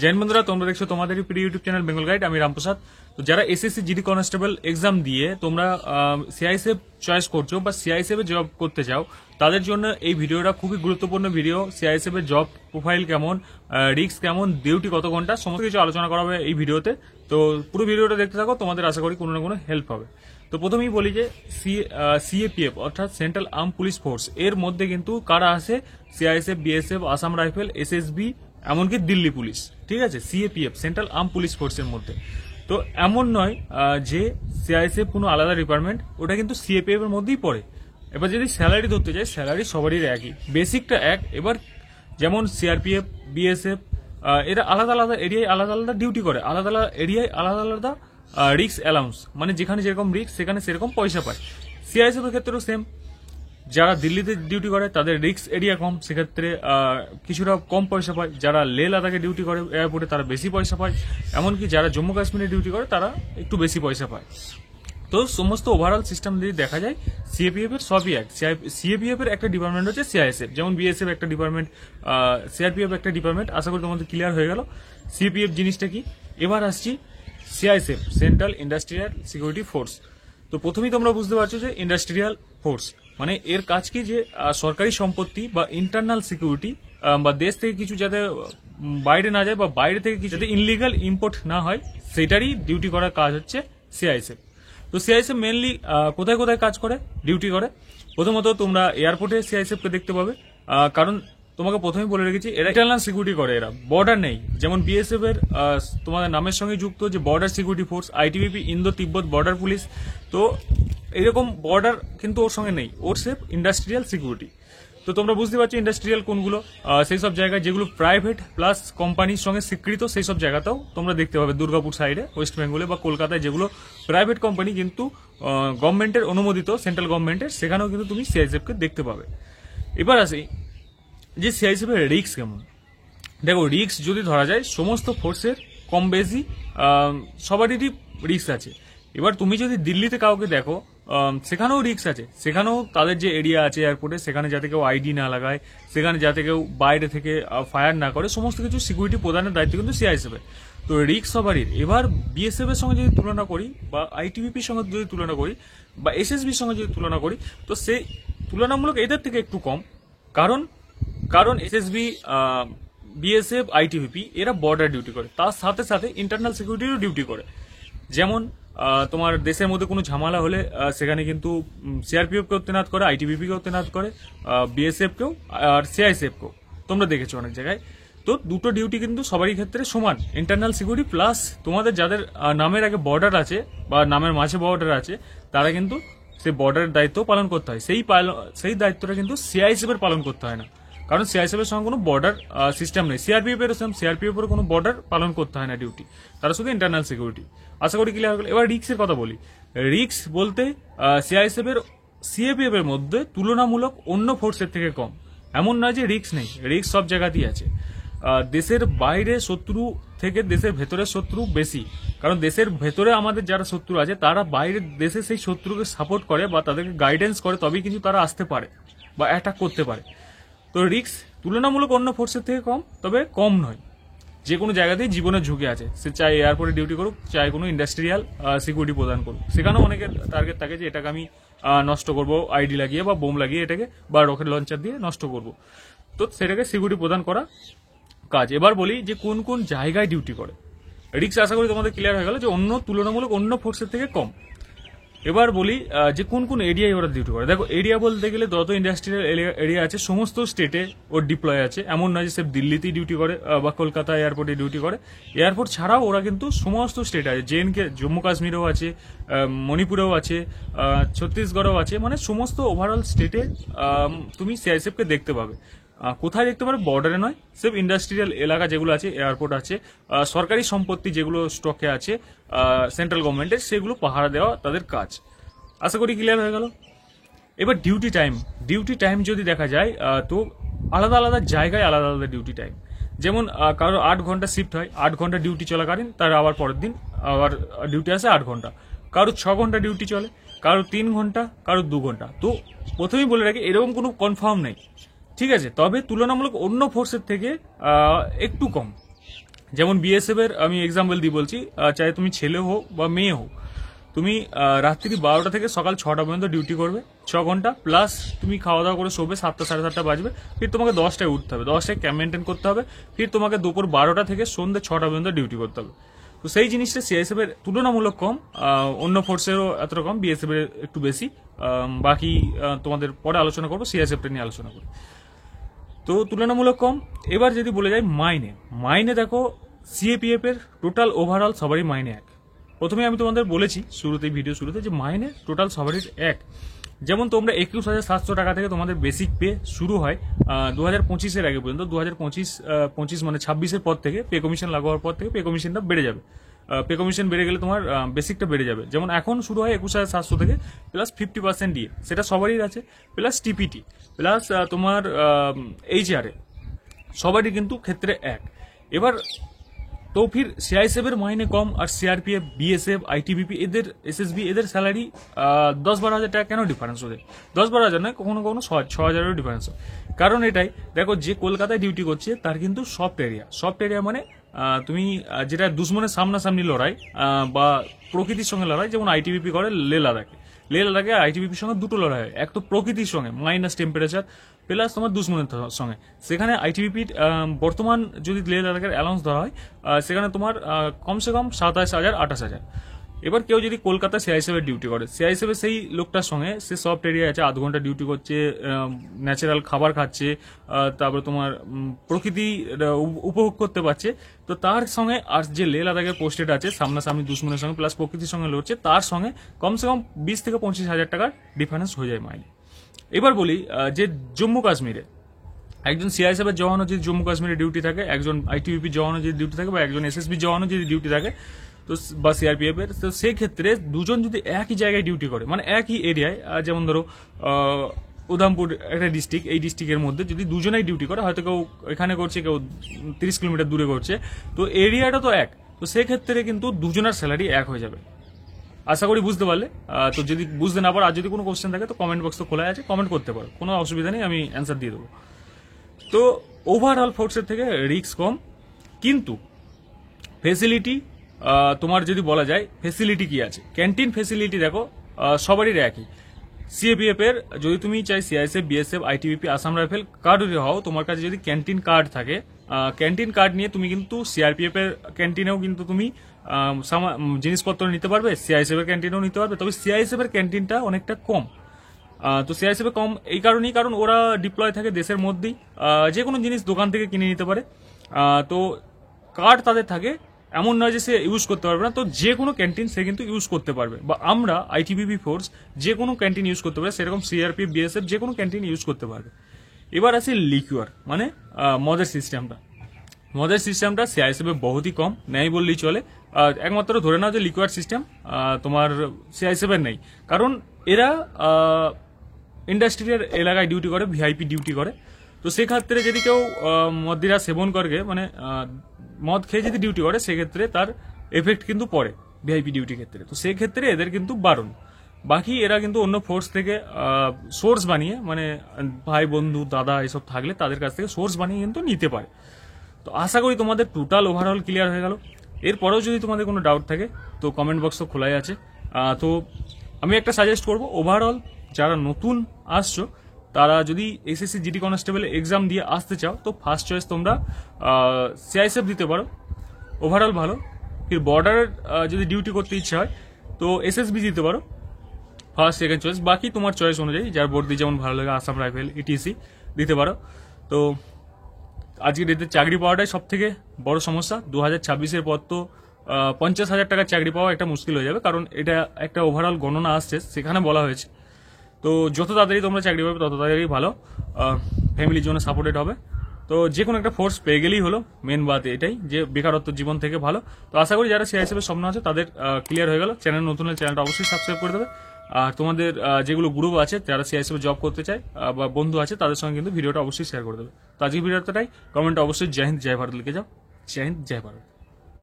জৈন বন্ধুরা, তোমরা দেখছো তোমাদেরই প্রিয় ইউটিউব চ্যানেল বেঙ্গল গাইড। আমি রামপ্রসাদ। তো যারা এসএসসি জিডি কনস্টেবল এক্সাম দিয়ে তোমরা সিআইএসএফ চয়েস করছো বা সিআইএসএফ এ জব করতে চাও, তাদের জন্য এই ভিডিওটা খুবই গুরুত্বপূর্ণ ভিডিও। সিআইএসএফ এর জব প্রোফাইল কেমন, রিস্ক কেমন, ডিউটি কত ঘন্টা, সমস্ত কিছু আলোচনা করা হবে এই ভিডিওতে। তো পুরো ভিডিওটা দেখতে থাকো, তোমাদের আশা করি কোনো না কোনো হেল্প হবে। তো প্রথমেই বলি যে সিএপিএফ অর্থাৎ সেন্ট্রাল আর্ম পুলিশ ফোর্স এর মধ্যে কিন্তু কারা আছে? CISF, BSF, Assam rifle, SSB, এমনকি দিল্লি পুলিশ। ঠিক আছে, সিএপিএফ সেন্ট্রাল আর্ম পুলিশ ফোর্সের মধ্যে। তো এমন নয় যে সিআইএসএফ কোনো আলাদা ডিপার্টমেন্ট, ওটা কিন্তু সিএপিএফ এর মধ্যেই পড়ে। এবার যদি স্যালারি ধরতে যাই, স্যালারি সবারই একই, বেসিকটা এক। এবার যেমন সিআরপিএফ, বিএসএফ, এরা আলাদা আলাদা এরিয়ায় আলাদা আলাদা ডিউটি করে, আলাদা আলাদা এরিয়ায় আলাদা আলাদা রিক্স অ্যালাউন্স, মানে যেখানে যেরকম রিক্স সেখানে সেরকম পয়সা পায়। সিআইএসএফ এর ক্ষেত্রেও সেম। যারা দিল্লিতে ডিউটি করে তাদের রিক্স এরিয়া কম, সেক্ষেত্রে কিছুটা কম পয়সা পায়। যারা লে লাদাখে ডিউটি করে এয়ারপোর্টে, তারা বেশি পয়সা পায়। এমনকি যারা জম্মু কাশ্মীরে ডিউটি করে তারা একটু বেশি পয়সা পায়। তো সমস্ত ওভারঅল সিস্টেম যদি দেখা যায়, সিএপিএফ এর সবই এক। সিএপিএফ এর একটা ডিপার্টমেন্ট হচ্ছে সিআইএসএফ, যেমন বিএসএফ একটা ডিপার্টমেন্ট, সিআরপিএফ একটা ডিপার্টমেন্ট। আশা করি তোমাদের ক্লিয়ার হয়ে গেল সিএপিএফ জিনিসটা কি। এবার আসছি CISF, central industrial security force. তো প্রথমেই তোমরা বুঝতে পারছো যে ইন্ডাস্ট্রিয়াল ফোর্স মানে এর কাজ কি, যে সরকারি সম্পত্তি বা ইন্টারনাল সিকিউরিটি বা দেশ থেকে কিছু যাতে বাইরে না যায় বা বাইরে থেকে কিছু যাতে ইনলিগাল ইম্পোর্ট না হয়, সেটারই ডিউটি করার কাজ হচ্ছে সিআইএসএফ। তো সিআইএসএফ মেনলি কোথায় কোথায় কাজ করে, ডিউটি করে? প্রথমত তোমরা এয়ারপোর্টে সিআইএসএফ কে দেখতে পাবে, কারণ তোমাকে প্রথমেই বলে রেখেছি এরা ইন্টারনাল সিকিউরিটি করে। এরা বর্ডার নেই, যেমন বিএসএফ এর তোমাদের নামের সঙ্গে যুক্ত যে border security force, ITBP Indo Tibet border police. তো এরকম বর্ডার কিন্তু ওর সঙ্গে নেই, ওর সেফ ইন্ডাস্ট্রিয়াল সিকিউরিটি। তো তোমরা বুঝতে পারছো ইন্ডাস্ট্রিয়াল কোনগুলো, সেই সব জায়গায় যেগুলো প্রাইভেট প্লাস কোম্পানির সঙ্গে স্বীকৃত, সেই সব জায়গাতেও তোমরা দেখতে পাবে। দুর্গাপুর সাইডে, ওয়েস্ট বেঙ্গলে বা কলকাতায় যেগুলো প্রাইভেট কোম্পানি কিন্তু গভর্নমেন্টের অনুমোদিত, সেন্ট্রাল গভর্নমেন্টের, সেখানেও কিন্তু তুমি সিআইএসএফ কে দেখতে পাবে। এবার আসি যে সিআইএসএফ এর রিস্ক কেমন। দেখো, রিস্ক যদি ধরা যায় সমস্ত ফোর্সের কম বেশি সবারই রিস্ক আছে। এবার তুমি যদি দিল্লিতে কাউকে দেখো, সেখানেও রিস্ক আছে। সেখানেও তাদের যে এরিয়া আছে এয়ারপোর্টে, সেখানে যাতে কেউ আইডি না লাগায়, সেখানে যাতে কেউ বাইরে থেকে ফায়ার না করে, সমস্ত কিছু সিকিউরিটি প্রদানের দায়িত্ব কিন্তু সিআইএসএফ এর। তো রিস্ক সবারই। এবার বিএসএফ এর সঙ্গে যদি তুলনা করি, বা আইটিবিপির সঙ্গে যদি তুলনা করি, বা এসএসবির সঙ্গে যদি তুলনা করি, তো সেই তুলনামূলক এদের থেকে একটু কম। কারণ এসএসবি, বিএসএফ, আইটিবিপি এরা বর্ডার ডিউটি করে, তার সাথে সাথে ইন্টারনাল সিকিউরিটিরও ডিউটি করে। যেমন তোমার দেশের মধ্যে কোনো ঝামেলা হলে সেখানে কিন্তু সিআরপিএফ কেও তৈনাত করে, আইটিবিপি কেও তৈনাত করে, বিএসএফ কেও আর সিআইএসএফ কেও, তোমরা দেখেছো অনেক জায়গায়। তো দুটো ডিউটি কিন্তু সবারই ক্ষেত্রে সমান, ইন্টারনাল সিকিউরিটি প্লাস তোমাদের যাদের নামের আগে বর্ডার আছে বা নামের মাঝে বর্ডার আছে, তারা কিন্তু সেই বর্ডারের দায়িত্ব পালন করতে হয়। সেই দায়িত্বটা কিন্তু সিআইএসএফ এর পালন করতে হয় না, কারণ সিআইএসএফ এর সঙ্গে কোনো বর্ডার সিস্টেম নেই। সিআরপিএফ এর সিআরপিএফ এর কোনো বর্ডার পালন করতে হয় না ডিউটি, তারা শুধু ইন্টারনাল সিকিউরিটি। আশা করি ক্লিয়ার হলো। এবার রিক্সের কথা বলি। রিক্স বলতে সিআইএসএফ এর সিএপিএফ এর মধ্যে তুলনামূলক অন্য ফোর্সের থেকে কম। এমন নয় যে রিক্স নেই, রিক্স সব জায়গাতেই আছে। দেশের বাইরে শত্রু থেকে দেশের ভেতরের শত্রু বেশি, কারণ দেশের ভেতরে আমাদের যারা শত্রু আছে, তারা বাইরের দেশে সেই শত্রুকে সাপোর্ট করে বা তাদেরকে গাইডেন্স করে, তবেই কিন্তু তারা আসতে পারে বা অ্যাটাক করতে পারে। তো রিস্ক তুলনামূলক অন্য ফোর্সের থেকে কম, তবে কম নয়। যে কোনো জায়গাতেই জীবনের ঝুঁকি আছে, সে চাই এয়ারপোর্টে ডিউটি করুক, চাই কোনো ইন্ডাস্ট্রিয়াল সিকিউরিটি প্রদান করুক, সেখানেও অনেকের টার্গেট থাকে যে এটাকে আমি নষ্ট করব আইডি লাগিয়ে বা বোম লাগিয়ে, এটাকে বা রকেট লঞ্চার দিয়ে নষ্ট করব। তো সেটাকে সিকিউরিটি প্রদান করা কাজ। এবার বলি যে কোন কোন জায়গায় ডিউটি করে। রিস্ক আশা করি তোমাদের ক্লিয়ার হয়ে গেল যে অন্য তুলনামূলক অন্য ফোর্সের থেকে কম। এবার বলি যে কোন কোন এরিয়ায় ওরা ডিউটি করে। দেখো, এরিয়া বলতে গেলে যত ইন্ডাস্ট্রিয়াল এরিয়া আছে সমস্ত স্টেটে ওর ডিপ্লয় আছে। এমন নয় যে সে দিল্লিতেই ডিউটি করে বা কলকাতা এয়ারপোর্টে ডিউটি করে। এয়ারপোর্ট ছাড়াও ওরা কিন্তু সমস্ত স্টেট আছে, জেএনকে, জম্মু কাশ্মীরেও আছে, মণিপুরেও আছে, ছত্তিশগড়েও আছে, মানে সমস্ত ওভারঅল স্টেটে তুমি সিআইএসএফ কে দেখতে পাবে। কোথায় দেখতে পারো? বর্ডারে নয়, সেফ ইন্ডাস্ট্রিয়াল এলাকা যেগুলো আছে, এয়ারপোর্ট আছে, সরকারি সম্পত্তি যেগুলো স্টকে আছে সেন্ট্রাল গভর্নমেন্টের, সেগুলো পাহারা দেওয়া তাদের কাজ। আশা করি ক্লিয়ার হয়ে গেল। এবার ডিউটি টাইম যদি দেখা যায়, তো আলাদা আলাদা জায়গায় আলাদা আলাদা ডিউটি টাইম। যেমন কারো 8 ঘন্টা শিফট হয়, 8 ঘন্টা ডিউটি চলাকালীন তার আবার পরের দিন আবার ডিউটি আসে 8 ঘন্টা। কারো 6 ঘন্টা ডিউটি চলে, কারো 3 ঘন্টা, কারো 2 ঘন্টা। তো প্রথমেই বলে রাখি, এরকম কোনো কনফার্ম নেই, ঠিক আছে? তবে তুলনামূলক অন্য ফোর্সের থেকে একটু কম। যেমন বিএসএফ এর আমি এক্সাম্পল দিয়ে বলছি, চাই তুমি ছেলে হো বা মেয়ে হো, তুমি রাত্রি 12টা থেকে সকাল 6টা পর্যন্ত ডিউটি করবে, 6 ঘন্টা প্লাস তুমি খাওয়া দাওয়া করে শোবে, 7টা সাড়ে 7টা বাজবে, ফির তোমাকে 10টায় উঠতে হবে, 10টায় ক্যাম্প মেনটেন করতে হবে, ফির তোমাকে দুপুর 12টা থেকে সন্ধ্যে 6টা পর্যন্ত ডিউটি করতে হবে। তো সেই জিনিসটা সিআইএসএফ এর তুলনামূলক কম, অন্য ফোর্সেরও এতটা কম, বিএসএফ এর একটু বেশি। বাকি তোমাদের পরে আলোচনা করবো, সিআইএসএফ নিয়ে আলোচনা করবো। তো তুলনামূলক কম। এবার যদি বলে যাই মাইনে দেখো সিএপিএফ এর টোটাল ওভারঅল সবারই মাইনে এক। প্রথমে আমি তোমাদের বলেছি ভিডিও শুরুতে যে মাইনে টোটাল সবারই এক। যেমন তোমরা 21,700 টাকা থেকে তোমাদের বেসিক পে শুরু হয় 2025-এর আগে পর্যন্ত। 2025 মানে 26-এর পর থেকে পে কমিশন লাগু হওয়ার পর থেকে পে কমিশনটা বেড়ে যাবে। পে কমিশন বেড়ে গেলে তোমার বেসিকটা বেড়ে যাবে। যেমন এখন শুরু হয় 21,700 থেকে, প্লাস 50% দিয়ে, সেটা সবারই আছে, প্লাস টিপিটি, প্লাস তোমার এইচআরএ, সবারই কিন্তু ক্ষেত্রে এক। এবার তো ফির সিআইএসএফ এর মাইনে কম, আর সিআরপিএফ, বিএসএফ, আইটিবিপি, এদের এসএসবি, এদের স্যালারি 10-12 হাজার টাকা কেন ডিফারেন্স ওদের? 10-12 হাজার নয়, কখনো কখনো 6,000-এরও ডিফারেন্স হয়। কারণ এটাই, দেখো যে কলকাতায় ডিউটি করছে তার কিন্তু সফট এরিয়া মানে তুমি যেটা দুশ্মনের সামনাসামনি লড়াই বা প্রকৃতির সঙ্গে লড়াই, যেমন আইটিবিপি করে লে লাদাখে আইটিবিপির সঙ্গে দুটো লড়াই হয়। এক তো প্রকৃতির সঙ্গে মাইনাস টেম্পারেচার, প্লাস তোমার দুশ্মনের সঙ্গে। সেখানে আইটিবিপির বর্তমান যদি লে লাদাখের অ্যালাউন্স ধরা হয়, সেখানে তোমার কমসে কম 27,000-28,000। এবার কেউ যদি কলকাতা সিআইএসএফ এর ডিউটি করে, সিআইএসএফ এর সেই লোকটার সঙ্গে সে সফট এরিয়া আছে, 8 ঘন্টা ডিউটি করছে, ন্যাচারাল খাবার খাচ্ছে, তারপরে তোমার প্রকৃতি উপভোগ করতে পারছে, তো তার সঙ্গে আর যে লে লাদাখের পোস্টেড আছে সামনাসামনি দুশ্মনের সঙ্গে প্লাস প্রকৃতির সঙ্গে লড়ছে, তার সঙ্গে কমসে কম 20,000-25,000 টাকার ডিফারেন্স হয়ে যায় মাইনে। এবার বলি যে জম্মু কাশ্মীরে একজন সিআইএসএফ এর জওয়ানও যদি জম্মু কাশ্মীরে ডিউটি থাকে, একজন আইটিবিপি জওয়ানও যদি ডিউটি থাকে, বা একজন এসএসবি জওয়ানও যদি ডিউটি থাকে, তো বা সিআরপিএফ এর, তো সেই ক্ষেত্রে দুজন যদি একই জায়গায় ডিউটি করে, মানে একই এরিয়ায়, যেমন ধরো উধামপুর একটা ডিস্ট্রিক্ট, এই ডিস্ট্রিক্টের মধ্যে যদি দুজনেই ডিউটি করে, হয়তো কেউ এখানে করছে, কেউ 30 কিলোমিটার দূরে করছে, তো এরিয়াটা তো এক, তো সেক্ষেত্রে কিন্তু দুজনের স্যালারি এক হয়ে যাবে। আশা করি বুঝতে পারলে। তো যদি বুঝতে না পারো, আর যদি কোনো কোশ্চেন থাকে তো কমেন্ট বক্স তো খোলা আছে, কমেন্ট করতে পারো, কোনো অসুবিধা নেই, আমি অ্যান্সার দিয়ে দেবো। তো ওভারঅল ফোর্সের থেকে রিস্ক কম, কিন্তু ফেসিলিটি তোমার যদি বলা যায় ফেসিলিটি কি আছে, ক্যান্টিন ফেসিলিটি দেখো সবারই একই। সিএপিএফ এর যদি তুমি চাই CISF, BSF, ITBP, Assam rifle কার্ডের হও, তোমার কাছে যদি ক্যান্টিন কার্ড থাকে, ক্যান্টিন কার্ড নিয়ে তুমি কিন্তু সিআরপিএফ এর ক্যান্টিনেও কিন্তু তুমি জিনিসপত্র নিতে পারবে, সিআইএসএফ এর ক্যান্টিনেও নিতে পারবে। তবে সিআইএসএফ এর ক্যান্টিনটা অনেকটা কম। তো সিআইএসএফ এ কম এই কারণেই, কারণ ওরা ডিপ্লয় থাকে দেশের মধ্যেই, যে কোনো জিনিস দোকান থেকে কিনে নিতে পারে। তো কার্ড তাদের থাকে, এমন নয় যে সে ইউজ করতে পারবে না, তো যে কোনো ক্যান্টিন সে কিন্তু ইউজ করতে পারবে, বা আমরা আইটিবিপি ফোর্স যে কোনো ক্যান্টিন ইউজ করতে পারে, সেরকম সিআরপিএফ, বিএসএফ যে কোনো ক্যান্টিন ইউজ করতে পারবে। এবার আসি লিকুয়ার মানে মদের সিস্টেমটা সিআইএসএফ এ বহুতই কম, নেই বললেই চলে। একমাত্র ধরে নাও যে লিকুয়ার সিস্টেম তোমার সিআইএসএফ এর নেই, কারণ এরা ইন্ডাস্ট্রিয়াল এলাকায় ডিউটি করে, ভিআইপি ডিউটি করে। তো সেক্ষেত্রে যদি কেউ মদিরা সেবন করে, মানে মদ খেয়ে যদি ডিউটি করে, সেক্ষেত্রে তার এফেক্ট কিন্তু পড়ে ভিআইপি ডিউটি ক্ষেত্রে। তো সেক্ষেত্রে এদের কিন্তু বারণ। বাকি এরা কিন্তু অন্য ফোর্স থেকে সোর্স বানিয়ে, মানে ভাই বন্ধু দাদা এসব থাকলে তাদের কাছ থেকে সোর্স বানিয়ে কিন্তু নিতে পারে। তো আশা করি তোমাদের টোটাল ওভারঅল ক্লিয়ার হয়ে গেল। এরপরেও যদি তোমাদের কোনো ডাউট থাকে তো কমেন্ট বক্স তো খোলাই আছে। তো আমি একটা সাজেস্ট করবো, ওভারঅল যারা নতুন আসছো তারা যদি এসএসসি জিডি কনস্টেবল এক্সাম দিয়ে আসতে চাও, তো ফার্স্ট চয়েস তোমরা সিআইএসএফ দিতে পারো, ওভারঅল ভালো। ফির বর্ডারের যদি ডিউটি করতে ইচ্ছা হয় তো এসএসবি দিতে পারো, ফার্স্ট সেকেন্ড চয়েস। বাকি তোমার চয়েস অনুযায়ী, যার বর্দি যেমন ভালো লাগে, আসাম রাইফেল, ইটিসি দিতে পারো। তো আজকে ডেটে চাকরি পাওয়াটাই সব থেকে বড় সমস্যা। 2026-এর পর তো 50,000 টাকার চাকরি পাওয়া একটা মুশকিল হয়ে যাবে, কারণ এটা একটা ওভারঅল গণনা আসছে, সেখানে বলা হয়েছে। তো যত তাড়াতাড়ি তোমরা চাকরি পাবে তত তাড়াতাড়ি ভালো, ফ্যামিলির জন্য সাপোর্টেড হবে। তো যে কোনো একটা ফোর্স পেয়ে গেলেই হলো, মেন বাত এটাই যে বেকারত্ব জীবন থেকে ভালো। তো আশা করি যারা সিআইএসএফ এর স্বপ্ন আছে তাদের ক্লিয়ার হয়ে গেল। চ্যানেল নতুন হলে চ্যানেলটা অবশ্যই সাবস্ক্রাইব করে দেবে। আর তোমাদের যেগুলো গ্রুপ আছে যারা সিআইএসএফ জব করতে চায় বা বন্ধু আছে, তাদের সঙ্গে কিন্তু ভিডিওটা অবশ্যই শেয়ার করে দেবে। তো আজকের ভিডিওটাই কমেন্টে অবশ্যই জয় হিন্দ জয় ভারত লিখে যাও। জয় হিন্দ জয় ভারত।